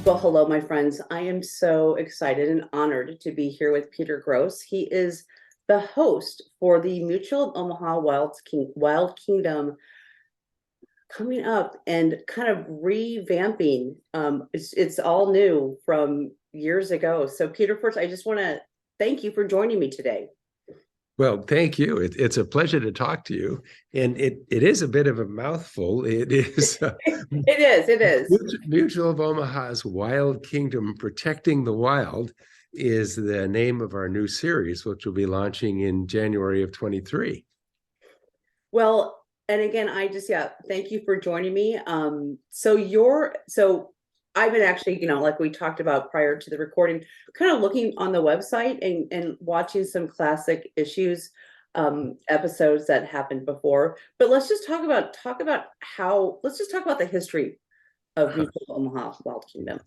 Well, hello, my friends. I am so excited and honored to be here with Peter Gros. He is the host for the Mutual of Omaha Wild Kingdom coming up and kind of revamping. It's all new from years ago. So, Peter, first, I just want to thank you for joining me today. Well, thank you. It's a pleasure to talk to you. And it is a bit of a mouthful. It is It is. It is. Mutual of Omaha's Wild Kingdom Protecting the Wild is the name of our new series, which will be launching in January of 23. Well, and again, thank you for joining me. So I've been actually, like we talked about prior to the recording, kind of looking on the website and watching some classic issues, episodes that happened before. But let's just talk about the history of Mutual Omaha Wild Kingdom.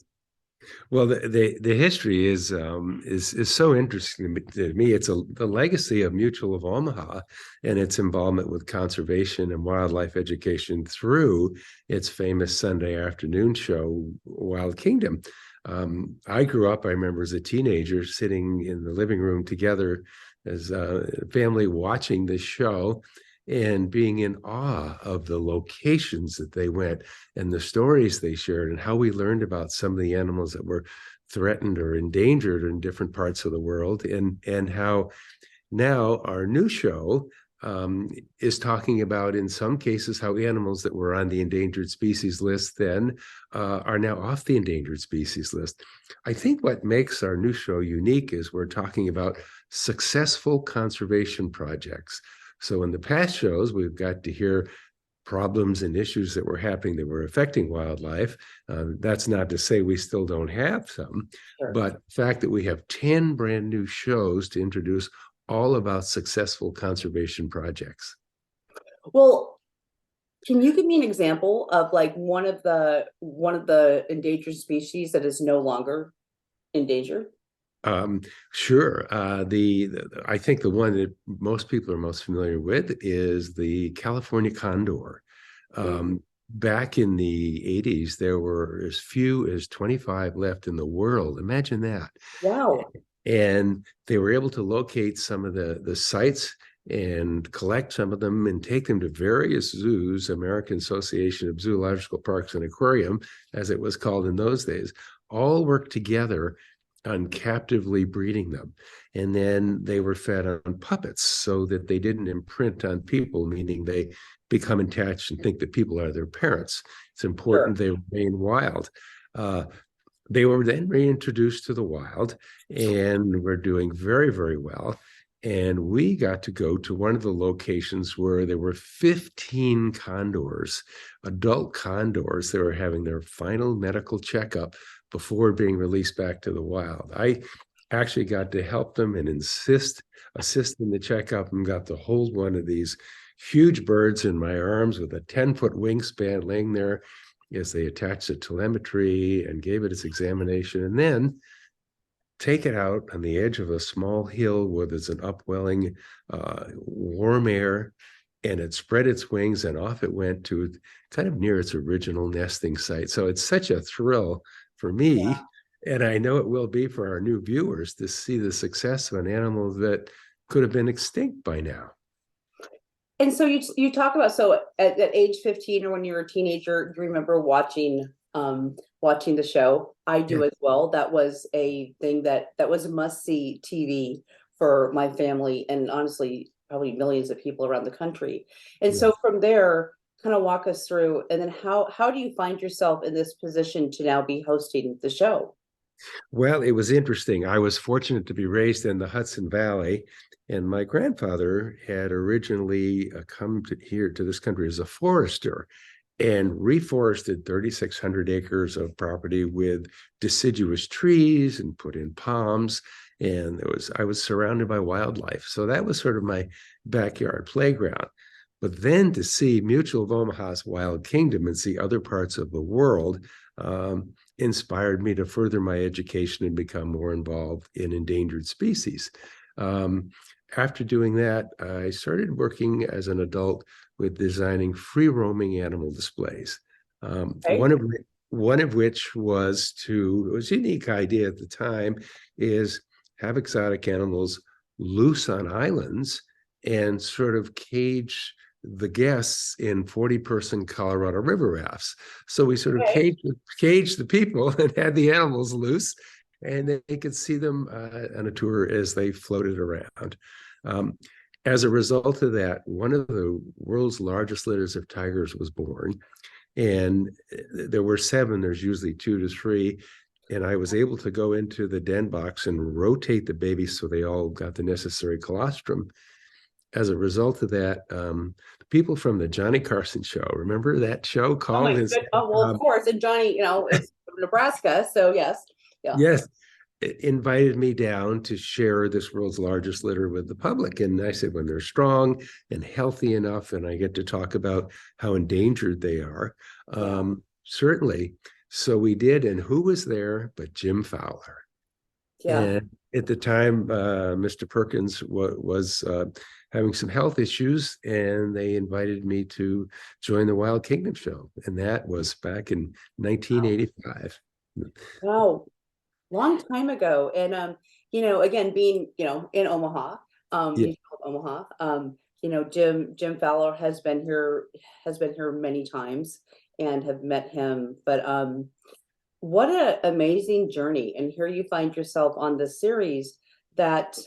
Well, the history is so interesting to me. It's the legacy of Mutual of Omaha and its involvement with conservation and wildlife education through its famous Sunday afternoon show, Wild Kingdom. I grew up, I remember as a teenager, sitting in the living room together as a family watching this show and being in awe of the locations that they went and the stories they shared and how we learned about some of the animals that were threatened or endangered in different parts of the world, and how now our new show is talking about, in some cases, how animals that were on the endangered species list then are now off the endangered species list. I think what makes our new show unique is we're talking about successful conservation projects. So in the past shows, we've got to hear problems and issues that were happening that were affecting wildlife. That's not to say we still don't have some, Sure. but the fact that we have 10 brand new shows to introduce all about successful conservation projects. Well, can you give me an example of like one of the endangered species that is no longer endangered? Sure. I think the one that most people are most familiar with is the California condor. Back in the 80s, there were as few as 25 left in the world. Imagine that. Wow. And they were able to locate some of the sites and collect some of them and take them to various zoos, American Association of Zoological Parks and Aquarium, as it was called in those days, all worked together on captively breeding them. And then they were fed on puppets so that they didn't imprint on people, meaning they become attached and think that people are their parents. It's important they remain wild. They were then reintroduced to the wild and were doing very, very well. And we got to go to one of the locations where there were 15 condors, adult condors, that were having their final medical checkup before being released back to the wild. I actually got to help them and assist in the checkup, and got to hold one of these huge birds in my arms with a 10-foot wingspan laying there as they attached the telemetry and gave it its examination, and then take it out on the edge of a small hill where there's an upwelling warm air, and it spread its wings and off it went to kind of near its original nesting site. So it's such a thrill for me, and I know it will be for our new viewers, to see the success of an animal that could have been extinct by now. And so you talk about, so at age 15 or when you were a teenager, you remember watching the show. I do as well. That was a thing that was must-see TV for my family, and honestly, probably millions of people around the country. And so from there, kind of walk us through, and then how do you find yourself in this position to now be hosting the show? Well, it was interesting. I was fortunate to be raised in the Hudson Valley, and my grandfather had originally come here to this country as a forester and reforested 3,600 acres of property with deciduous trees and put in palms. And I was surrounded by wildlife. So that was sort of my backyard playground. But then to see Mutual of Omaha's Wild Kingdom and see other parts of the world inspired me to further my education and become more involved in endangered species. After doing that, I started working as an adult with designing free-roaming animal displays. One one of which was it was a unique idea at the time, is have exotic animals loose on islands and sort of cage the guests in 40-person Colorado River rafts. So we sort of Okay. caged the people and had the animals loose, and they could see them on a tour as they floated around. Um, as a result of that, one of the world's largest litters of tigers was born. And there were 7, there's usually 2 to 3. And I was able to go into the den box and rotate the babies so they all got the necessary colostrum. As a result of that, people from the Johnny Carson show, remember that show, Oh called my and said, good. Oh, well, of course. And Johnny, is from Nebraska, so yes. Yeah. yes, invited me down to share this world's largest litter with the public. And I said, when they're strong and healthy enough, and I get to talk about how endangered they are, certainly. So we did. And who was there but Jim Fowler? Yeah. And at the time, Mr. Perkins was having some health issues, and they invited me to join the Wild Kingdom show. And that was back in 1985. Wow. Long time ago. And again, being, in Omaha, Yeah. Omaha, Jim Fowler has been here many times and have met him. But what an amazing journey. And here you find yourself on this series that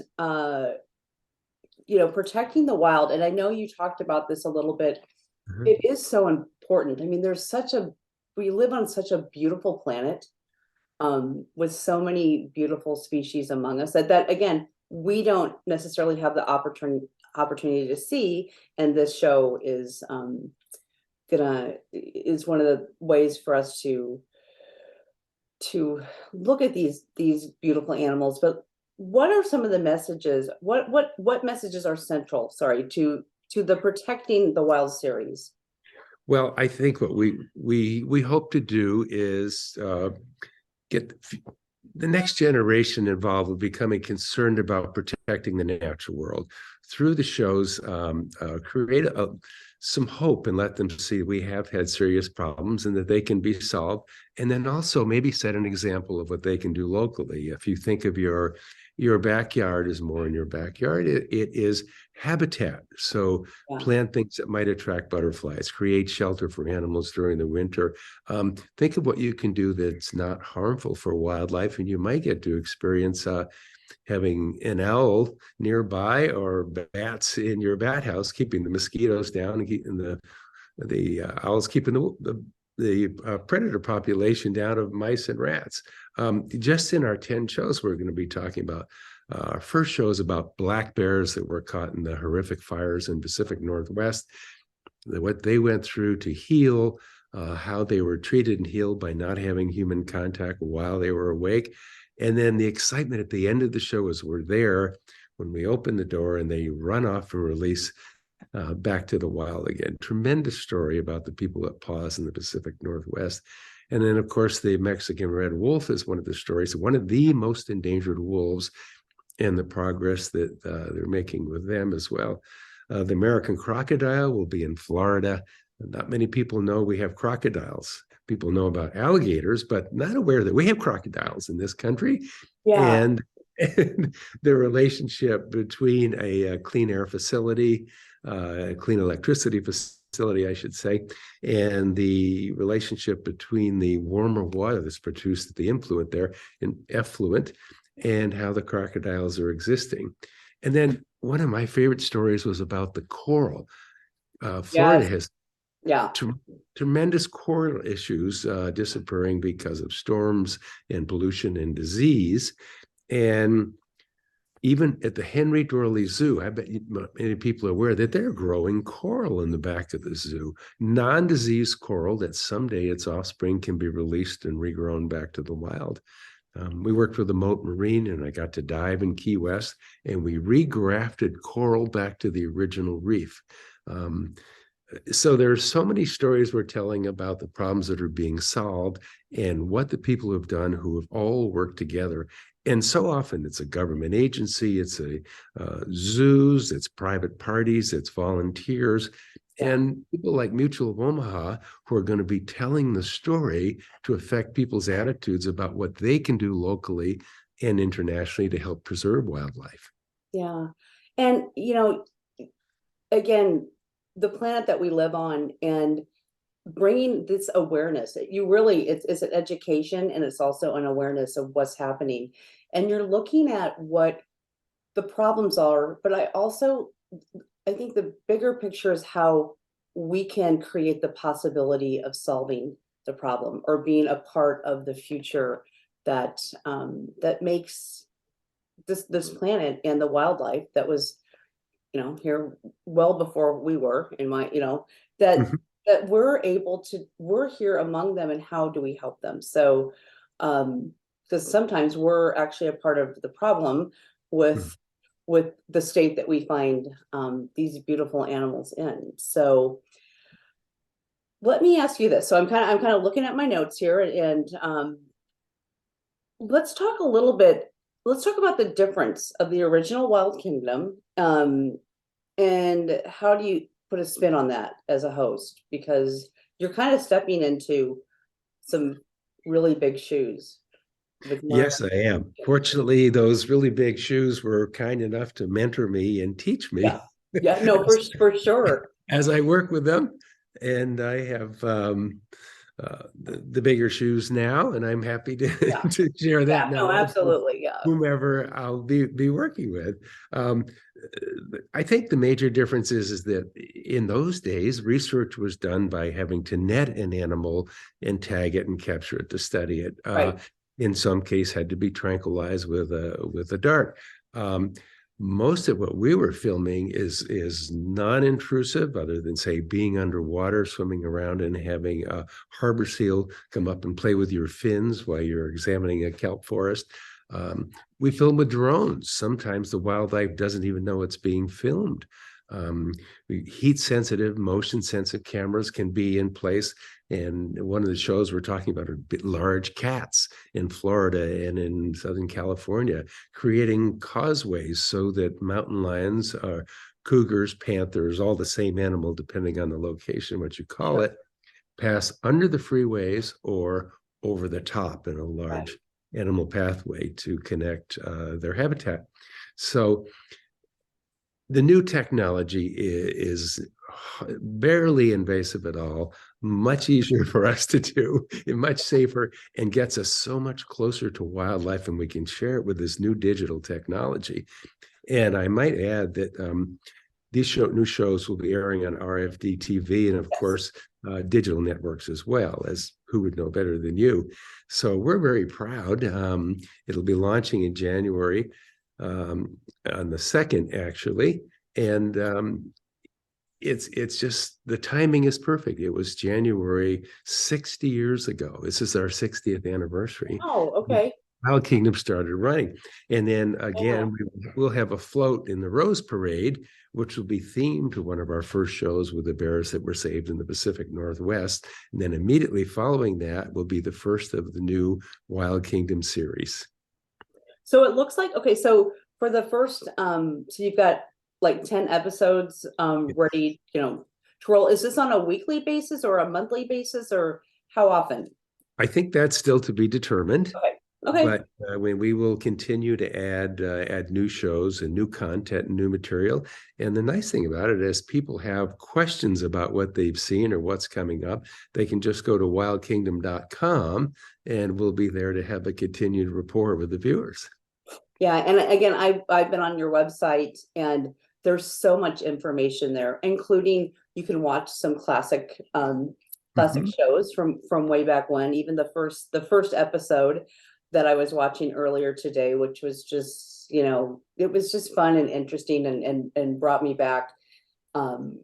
protecting the wild. And I know you talked about this a little bit. Uh-huh. It is so important. I mean, we live on such a beautiful planet, with so many beautiful species among us that again, we don't necessarily have the opportunity to see. And this show is one of the ways for us to look at these beautiful animals. But what are some of the messages? What messages are central, sorry, to the Protecting the Wild series? Well, I think what we hope to do is get the next generation involved with becoming concerned about protecting the natural world through the shows. Create some hope and let them see we have had serious problems and that they can be solved, and then also maybe set an example of what they can do locally. If you think of your backyard as more in your backyard, it is habitat. So Yeah. plant things that might attract butterflies, create shelter for animals during the winter. Think of what you can do that's not harmful for wildlife, and you might get to experience having an owl nearby or bats in your bat house, keeping the mosquitoes down and keeping the owls, keeping the predator population down of mice and rats. Just in our 10 shows, we're going to be talking about. Our first show is about black bears that were caught in the horrific fires in Pacific Northwest, what they went through to heal, how they were treated and healed by not having human contact while they were awake. And then the excitement at the end of the show is we're there when we open the door and they run off and release back to the wild again. Tremendous story about the people that pause in the Pacific Northwest. And then, of course, the Mexican red wolf is one of the stories, one of the most endangered wolves, and the progress that they're making with them as well. The American crocodile will be in Florida. Not many people know we have crocodiles. People know about alligators, but not aware that we have crocodiles in this country. Yeah. And the relationship between a clean air facility, a clean electricity facility, I should say, and the relationship between the warmer water that's produced at the influent there, in effluent, and how the crocodiles are existing. And then one of my favorite stories was about the coral. Florida Yes. has Yeah. tremendous coral issues disappearing because of storms and pollution and disease. And even at the Henry Dorley Zoo, I bet many people are aware that they're growing coral in the back of the zoo, non-diseased coral that someday its offspring can be released and regrown back to the wild. We worked with the Moat Marine, and I got to dive in Key West, and we regrafted coral back to the original reef. So there's so many stories we're telling about the problems that are being solved and what the people have done who have all worked together. And so often it's a government agency, it's a zoos, it's private parties, it's volunteers. Yeah. and people like Mutual of Omaha who are going to be telling the story to affect people's attitudes about what they can do locally and internationally to help preserve wildlife. Yeah. And, again, the planet that we live on and bringing this awareness, it's an education and it's also an awareness of what's happening. And you're looking at what the problems are, but I think the bigger picture is how we can create the possibility of solving the problem or being a part of the future that that makes this planet and the wildlife that was here well before we were in my that Mhm. we're here among them, and how do we help them? So because sometimes we're actually a part of the problem Mhm. with the state that we find these beautiful animals in. So let me ask you this. So I'm kind of looking at my notes here, and let's talk a little bit. Let's talk about the difference of the original Wild Kingdom, and how do you put a spin on that as a host? Because you're kind of stepping into some really big shoes with more. Yes, I am. Fortunately, those really big shoes were kind enough to mentor me and teach Yeah, me yeah, no, for sure. as I work with them. And I have the bigger shoes now, and I'm happy to, Yeah, to share that yeah, no, knowledge with absolutely, yeah. whomever I'll be working with. Um, I think the major difference is that in those days, research was done by having to net an animal and tag it and capture it to study it. Right, In some case, had to be tranquilized with a dart. Um, Most of what we were filming is non-intrusive, other than say being underwater, swimming around, and having a harbor seal come up and play with your fins while you're examining a kelp forest. Um, we film with drones. Sometimes the wildlife doesn't even know it's being filmed. Heat sensitive, motion sensitive cameras can be in place. And one of the shows we're talking about are large cats in Florida and in Southern California, creating causeways so that mountain lions are cougars, panthers, all the same animal, depending on the location, what you call sure, it, pass under the freeways or over the top in a right, large animal pathway to connect their habitat. So the new technology is barely invasive at all, much easier for us to do, and much safer, and gets us so much closer to wildlife, and we can share it with this new digital technology. And I might add that these new shows will be airing on RFD TV and, of yes. course, digital networks as well, as who would know better than you. So we're very proud. It'll be launching in January um, on the 2nd, actually. And it's just the timing is perfect. It was January 60 years ago. This is our 60th anniversary. Oh, okay. Wild Kingdom started running. And then Wow. again, we'll have a float in the Rose Parade, which will be themed to one of our first shows with the bears that were saved in the Pacific Northwest. And then immediately following that will be the first of the new Wild Kingdom series. So it looks like, okay, so for the first, so you've got like 10 episodes ready, to roll. Is this on a weekly basis or a monthly basis, or how often? I think that's still to be determined. Okay. Okay. But when we will continue to add new shows and new content and new material. And the nice thing about it is people have questions about what they've seen or what's coming up. They can just go to wildkingdom.com and we'll be there to have a continued rapport with the viewers. Yeah, and again, I've been on your website, and there's so much information there, including you can watch some classic Mhm. shows from way back when, even the first episode that I was watching earlier today, which was just, it was just fun and interesting, and brought me back. Um,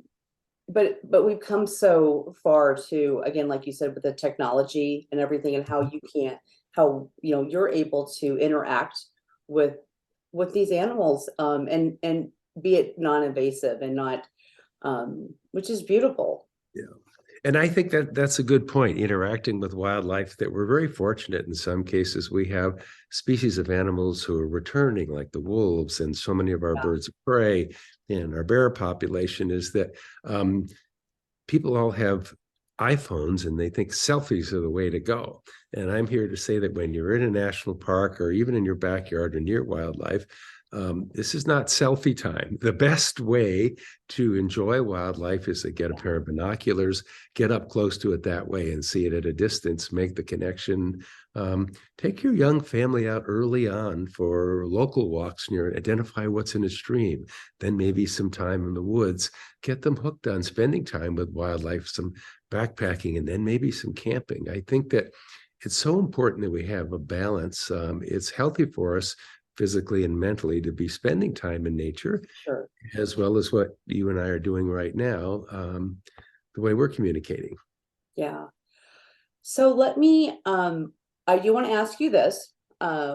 but we've come so far to, again, like you said, with the technology and everything, and how you're able to interact with these animals, and be it non-invasive and not, which is beautiful. Yeah. And I think that that's a good point, interacting with wildlife, that we're very fortunate in some cases. We have species of animals who are returning, like the wolves and so many of our Yeah, birds of prey and our bear population, is that people all have iPhones and they think selfies are the way to go. And I'm here to say that when you're in a national park or even in your backyard or near wildlife, this is not selfie time. The best way to enjoy wildlife is to get a pair of binoculars, get up close to it that way and see it at a distance, make the connection. Take your young family out early on for local walks near, identify what's in a stream, then maybe some time in the woods, get them hooked on spending time with wildlife, some backpacking, and then maybe some camping. I think that it's so important that we have a balance. It's healthy for us physically and mentally to be spending time in nature, Sure. as well as what you and I are doing right now, the way we're communicating. Yeah. So let me, I do want to ask you this.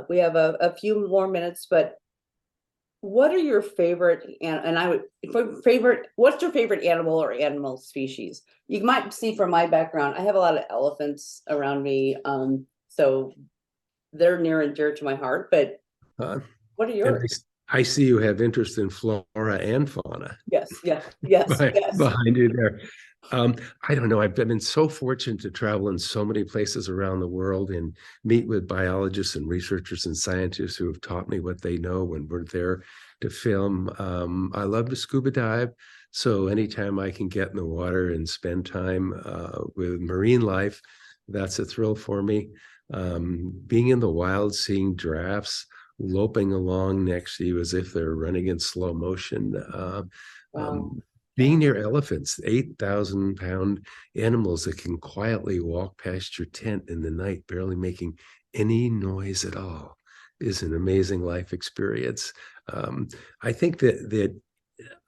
We have a few more minutes, but what are your favorite, and I would, what's your favorite animal or animal species? You might see from my background, I have a lot of elephants around me. So they're near and dear to my heart, but Uh, what are and yours? I see you have interest in flora and fauna Yes, yeah, yes, yes. behind you there. I don't know. I've been so fortunate to travel in so many places around the world and meet with biologists and researchers and scientists who have taught me what they know when we're there to film. I love to scuba dive. So anytime I can get in the water and spend time with marine life, that's a thrill for me. Being in the wild, seeing giraffes loping along next to you as if they're running in slow motion. Wow. Being near elephants, 8,000-pound animals that can quietly walk past your tent in the night, barely making any noise at all, is an amazing life experience. I think that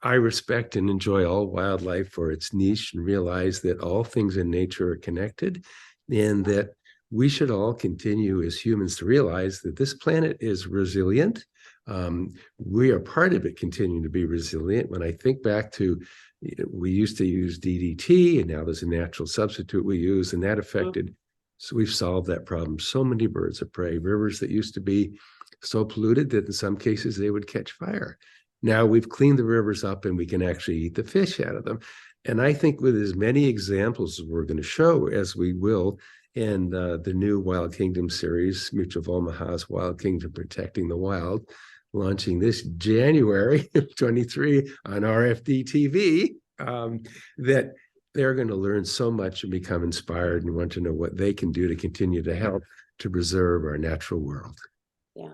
I respect and enjoy all wildlife for its niche and realize that all things in nature are connected and that we should all continue as humans to realize that this planet is resilient. We are part of it continuing to be resilient. When I think back to, we used to use DDT and now there's a natural substitute we use, and that affected, so we've solved that problem. So many birds of prey, rivers that used to be so polluted that in some cases they would catch fire. Now we've cleaned the rivers up and we can actually eat the fish out of them. And I think with as many examples as we're going to show as we will in the new Wild Kingdom series, Mutual of Omaha's Wild Kingdom Protecting the Wild, launching this January of 23 on RFD TV, that they're going to learn so much and become inspired and want to know what they can do to continue to help to preserve our natural world. Yeah.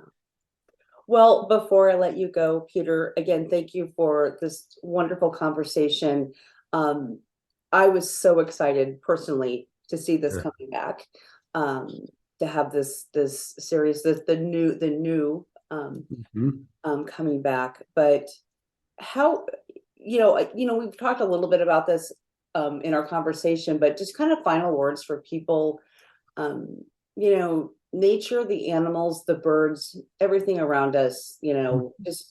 Well, before I let you go, Peter, again, thank you for this wonderful conversation. Um, I was so excited personally to see this coming back, um, to have this series, the new coming back. But how, we've talked a little bit about this in our conversation, but just kind of final words for people. Um, nature, the animals, the birds, everything around us,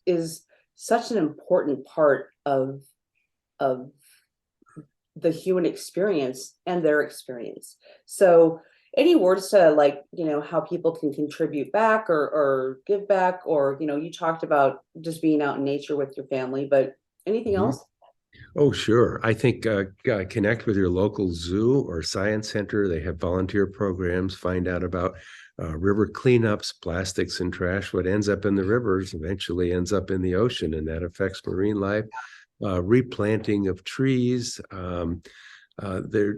is such an important part of the human experience and their experience. So any words to, like, how people can contribute back or give back, or, you talked about just being out in nature with your family, but anything else? Oh, sure. I think connect with your local zoo or science center. They have volunteer programs. Find out about river cleanups, plastics and trash. What ends up in the rivers eventually ends up in the ocean, and that affects marine life. Replanting of trees. There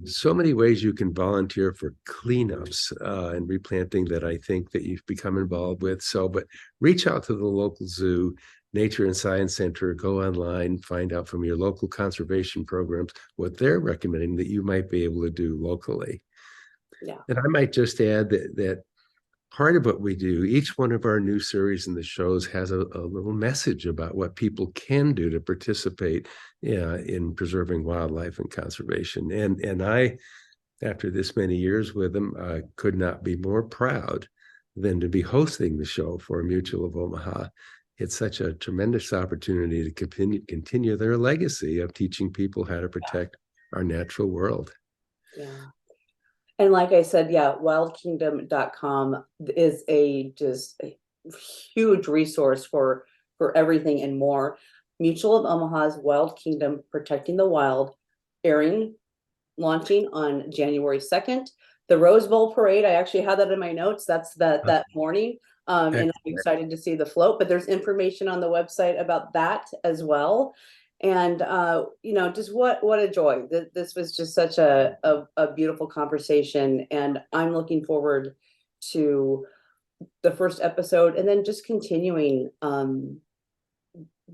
so many ways you can volunteer for cleanups and replanting that I think that you've become involved with. So, but reach out to the local zoo, Nature and Science Center, go online, find out from your local conservation programs what they're recommending that you might be able to do locally. Yeah. And I might just add that part of what we do, each one of our new series and the shows has a little message about what people can do to participate in preserving wildlife and conservation. And I, after this many years with them, could not be more proud than to be hosting the show for Mutual of Omaha. It's such a tremendous opportunity to continue their legacy of teaching people how to protect our natural world. Yeah. And like I said, yeah, wildkingdom.com is just a huge resource for everything and more. Mutual of Omaha's Wild Kingdom, Protecting the Wild, launching on January 2nd. The Rose Bowl parade, I actually had that in my notes. That's that morning. And I'm excited to see the float, but there's information on the website about that as well. And just what a joy. This was just such a beautiful conversation, and I'm looking forward to the first episode, and then just continuing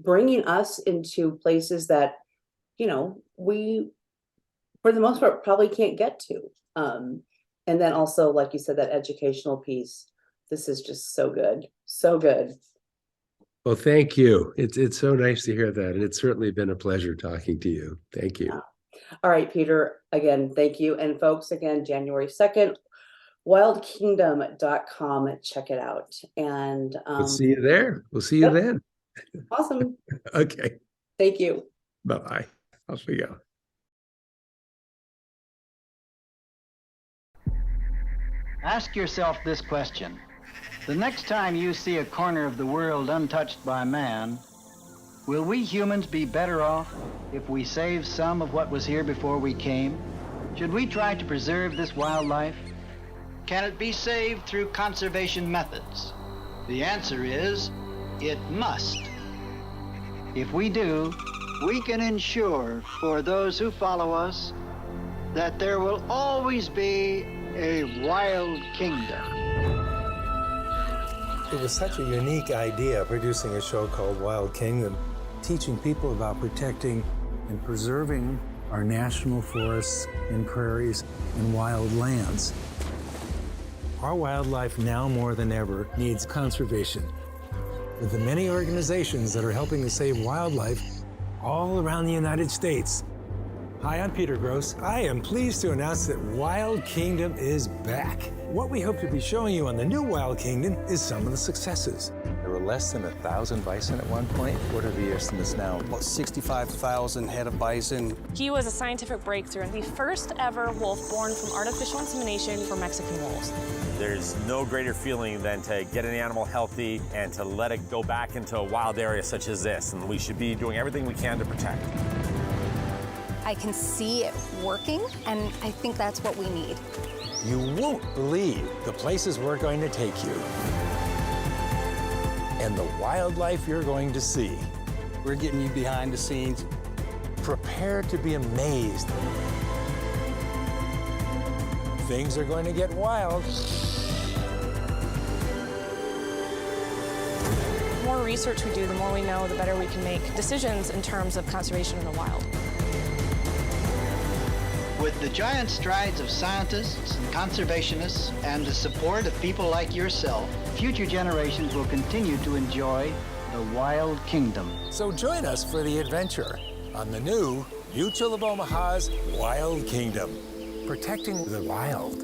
bringing us into places that we, for the most part, probably can't get to. And then also, like you said, that educational piece. This is just so good. So good. Well, thank you. It's so nice to hear that. And it's certainly been a pleasure talking to you. Thank you. Yeah. All right, Peter, again, thank you. And folks, again, January 2nd, wildkingdom.com. Check it out. And we'll see you there. We'll see you then. Awesome. Okay. Thank you. Bye-bye. Off we go. Ask yourself this question. The next time you see a corner of the world untouched by man, will we humans be better off if we save some of what was here before we came? Should we try to preserve this wildlife? Can it be saved through conservation methods? The answer is, it must. If we do, we can ensure for those who follow us that there will always be a wild kingdom. It was such a unique idea, producing a show called Wild Kingdom, teaching people about protecting and preserving our national forests and prairies and wild lands. Our wildlife now more than ever needs conservation. With the many organizations that are helping to save wildlife all around the United States. Hi, I'm Peter Gros. I am pleased to announce that Wild Kingdom is back. What we hope to be showing you on the new Wild Kingdom is some of the successes. There were less than 1,000 bison at one point. What are the estimates now? About 65,000 head of bison. He was a scientific breakthrough, the first ever wolf born from artificial insemination for Mexican wolves. There's no greater feeling than to get an animal healthy and to let it go back into a wild area such as this, and we should be doing everything we can to protect. I can see it working, and I think that's what we need. You won't believe the places we're going to take you and the wildlife you're going to see. We're getting you behind the scenes. Prepare to be amazed. Things are going to get wild. The more research we do, the more we know, the better we can make decisions in terms of conservation in the wild. With the giant strides of scientists and conservationists and the support of people like yourself, future generations will continue to enjoy the Wild Kingdom. So join us for the adventure on the new Mutual of Omaha's Wild Kingdom, protecting the wild.